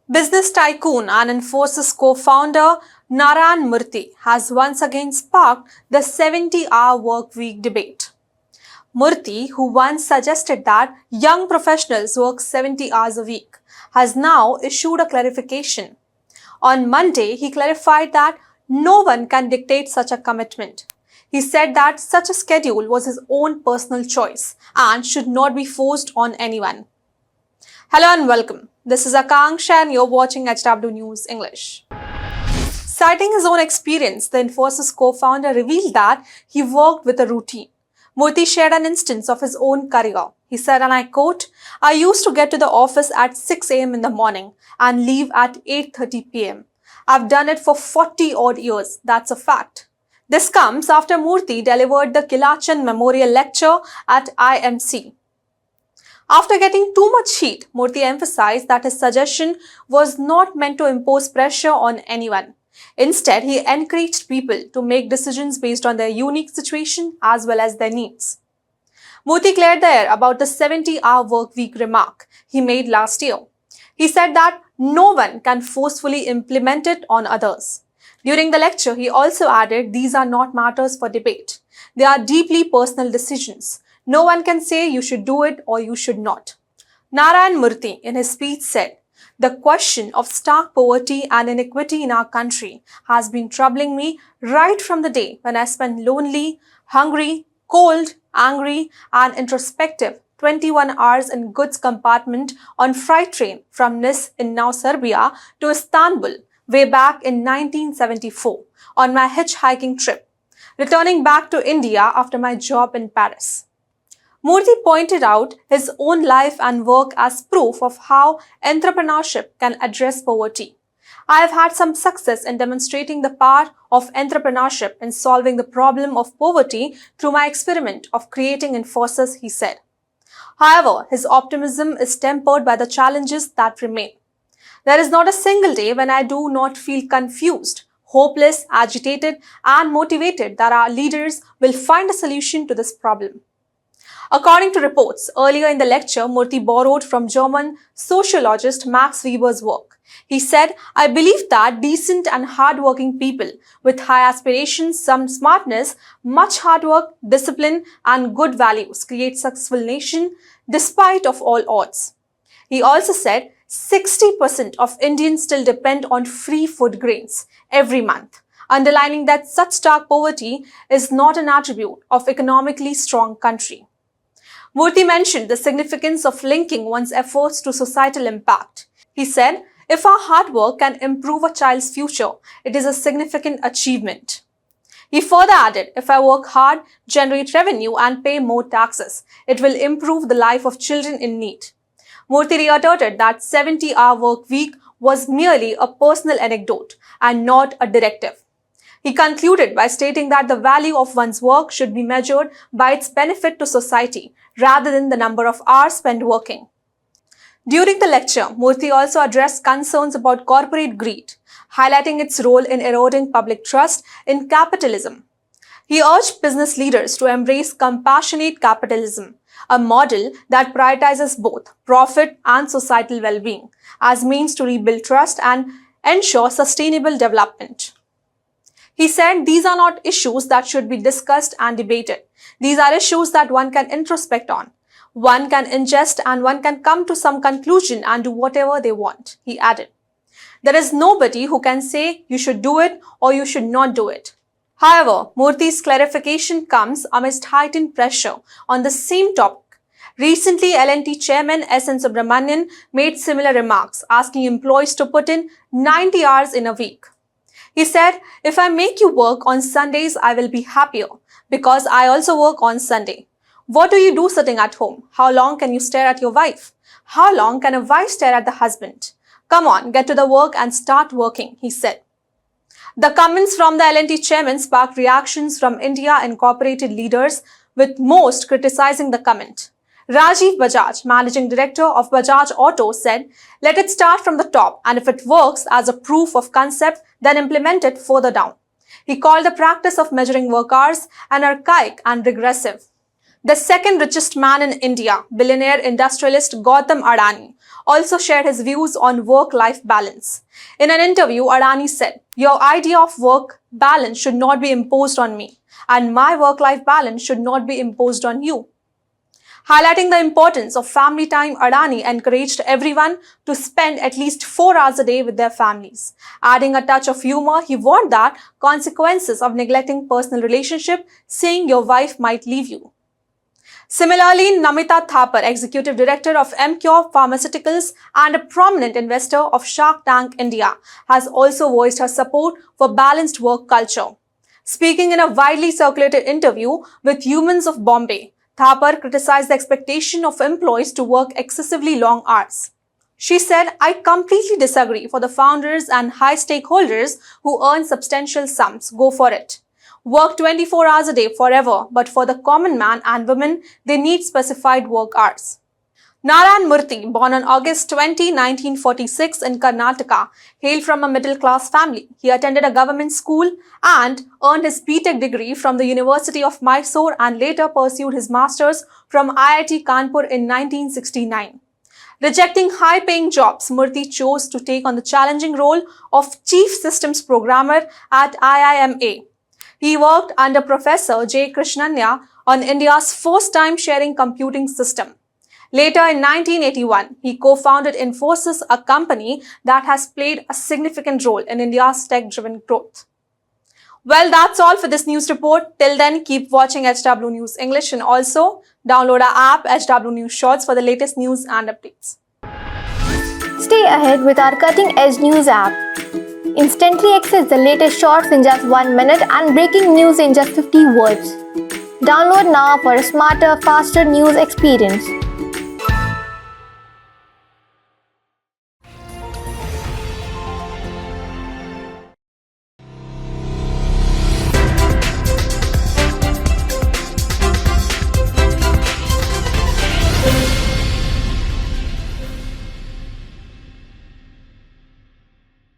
Business tycoon and Infosys co-founder Narayana Murthy has once again sparked the 70-hour work week debate. Murthy, who once suggested that young professionals work 70 hours a week, has now issued a clarification. On Monday, he clarified that no one can dictate such a commitment. He said that such a schedule was his own personal choice and should not be forced on anyone. Hello and welcome. This is Akanksha and you're watching HW News English. Citing his own experience, the Infosys co-founder revealed that he worked with a routine. Murthy shared an instance of his own career. He said, and I quote, "I used to get to the office at 6 a.m. in the morning and leave at 8:30 p.m. I've done it for 40 odd years. That's a fact." This comes after Murthy delivered the Kilachan Memorial Lecture at IMC. After getting too much heat, Murthy emphasized that his suggestion was not meant to impose pressure on anyone. Instead, he encouraged people to make decisions based on their unique situation as well as their needs. Murthy cleared the air about the 70-hour work week remark he made last year. He said that no one can forcefully implement it on others. During the lecture, he also added these are not matters for debate. They are deeply personal decisions. No one can say you should do it or you should not. Narayana Murthy, in his speech, said, "The question of stark poverty and inequity in our country has been troubling me right from the day when I spent lonely, hungry, cold, angry, and introspective 21 hours in goods compartment on freight train from Nice in now Serbia to Istanbul way back in 1974 on my hitchhiking trip, returning back to India after my job in Paris." Murthy pointed out his own life and work as proof of how entrepreneurship can address poverty. "I have had some success in demonstrating the power of entrepreneurship in solving the problem of poverty through my experiment of creating Infosys," he said. However, his optimism is tempered by the challenges that remain. "There is not a single day when I do not feel confused, hopeless, agitated, and motivated that our leaders will find a solution to this problem." According to reports, earlier in the lecture, Murthy borrowed from German sociologist Max Weber's work. He said, "I believe that decent and hard-working people with high aspirations, some smartness, much hard work, discipline, and good values create successful nation despite of all odds." He also said 60% of Indians still depend on free food grains every month, underlining that such stark poverty is not an attribute of economically strong country. Murthy mentioned the significance of linking one's efforts to societal impact. He said, "If our hard work can improve a child's future, it is a significant achievement." He further added, "If I work hard, generate revenue, and pay more taxes, it will improve the life of children in need." Murthy reiterated that 70-hour work week was merely a personal anecdote and not a directive. He concluded by stating that the value of one's work should be measured by its benefit to society rather than the number of hours spent working. During the lecture, Murthy also addressed concerns about corporate greed, highlighting its role in eroding public trust in capitalism. He urged business leaders to embrace compassionate capitalism, a model that prioritizes both profit and societal well-being as means to rebuild trust and ensure sustainable development. He said these are not issues that should be discussed and debated. These are issues that one can introspect on. One can ingest and one can come to some conclusion and do whatever they want, he added. There is nobody who can say you should do it or you should not do it. However, Murthy's clarification comes amidst heightened pressure on the same topic. Recently, L&T chairman S.N. Subramanian made similar remarks, asking employees to put in 90 hours in a week. He said, "If I make you work on Sundays, I will be happier because I also work on Sunday. What do you do sitting at home? How long can you stare at your wife? How long can a wife stare at the husband? Come on, get to the work and start working," he said. The comments from the L&T chairman sparked reactions from India incorporated leaders, with most criticizing the comment. Rajiv Bajaj, managing director of Bajaj Auto, said, "Let it start from the top, and if it works as a proof of concept, then implement it further down." He called the practice of measuring work hours an archaic and regressive. The second richest man in India, billionaire industrialist Gautam Arani, also shared his views on work-life balance. In an interview, Arani said, "Your idea of work balance should not be imposed on me, and my work-life balance should not be imposed on you." Highlighting the importance of family time, Arani encouraged everyone to spend at least 4 hours a day with their families. Adding a touch of humor, he warned that consequences of neglecting personal relationship, saying your wife might leave you. Similarly, Nita Taper, executive director of MCure Pharmaceuticals and a prominent investor of Shark Tank India, has also voiced her support for balanced work culture. Speaking in a widely circulated interview with Humans of Bombay, Taper criticized the expectation of employees to work excessively long hours. She said, "I completely disagree. For the founders and high stakeholders who earn substantial sums, go for it. Work 24 hours a day forever, but for the common man and women, they need specified work hours." Narayana Murthy, born on August 20, 1946 in Karnataka, hailed from a middle-class family. He attended a government school and earned his B.Tech degree from the University of Mysore and later pursued his master's from IIT Kanpur in 1969. Rejecting high-paying jobs, Murthy chose to take on the challenging role of Chief Systems Programmer at IIMA. He worked under Professor J. Krishnanya on India's first time-sharing computing system. Later in 1981, he co-founded Infosys, a company that has played a significant role in India's tech-driven growth. Well, that's all for this news report. Till then, keep watching HW News English and also download our app HW News Shorts for the latest news and updates. Stay ahead with our cutting-edge news app. Instantly access the latest shorts in just 1 minute and breaking news in just 50 words. Download now for a smarter, faster news experience.